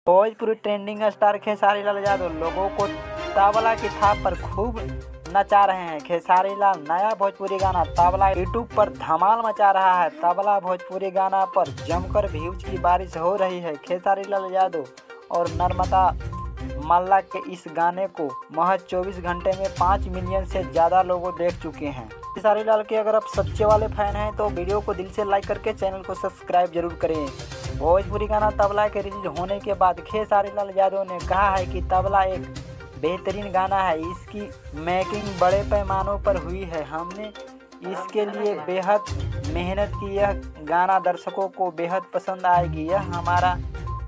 Bhojpuri trending star Khesari Lal Yadav लोगों को तबला की थाप पर खूब नचा रहे हैं। खेसारी लाल नया भोजपुरी गाना तबला यूट्यूब पर धमाल मचा रहा है। तबला भोजपुरी गाना पर जमकर व्यूज की बारिश हो रही है। खेसारी लाल यादव और नर्मदा मल्ला के इस गाने को महज 24 घंटे में 5 मिलियन से ज़्यादा लोग देख चुके हैं। खेसारी लाल के अगर आप सच्चे वाले फैन हैं तो वीडियो को दिल से लाइक करके चैनल को सब्सक्राइब जरूर करें। भोजपुरी गाना तबला के रिलीज होने के बाद खेसारी लाल यादव ने कहा है कि तबला एक बेहतरीन गाना है। इसकी मेकिंग बड़े पैमानों पर हुई है। हमने इसके लिए बेहद मेहनत की। यह गाना दर्शकों को बेहद पसंद आएगी, यह हमारा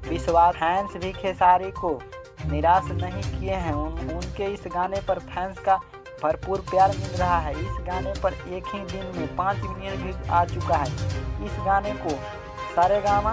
विश्वास। फैंस भी खेसारी को निराश नहीं किए हैं। उनके इस गाने पर फैंस का भरपूर प्यार मिल रहा है। इस गाने पर एक ही दिन में 5 मिलियन व्यूज आ चुका है। इस गाने को सारेगामा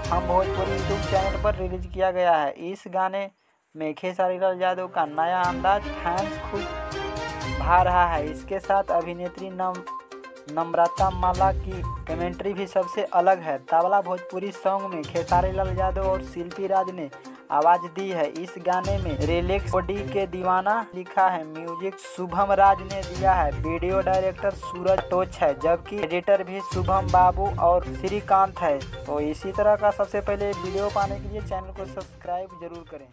हम भोजपुरी यूट्यूब चैनल पर रिलीज किया गया है। इस गाने में खेसारी लाल यादव का नया अंदाज फैंस खूब भा रहा है। इसके साथ अभिनेत्री नम्रता मल्ला की कमेंट्री भी सबसे अलग है। तबला भोजपुरी सॉन्ग में खेसारी लाल यादव और शिल्पी राज ने आवाज दी है। इस गाने में रिलिक्स ओडी के दीवाना लिखा है। म्यूजिक शुभम राज ने दिया है। वीडियो डायरेक्टर सूरज टोच है, जबकि एडिटर भी शुभम बाबू और श्रीकांत है। तो इसी तरह का सबसे पहले वीडियो पाने के लिए चैनल को सब्सक्राइब जरूर करें।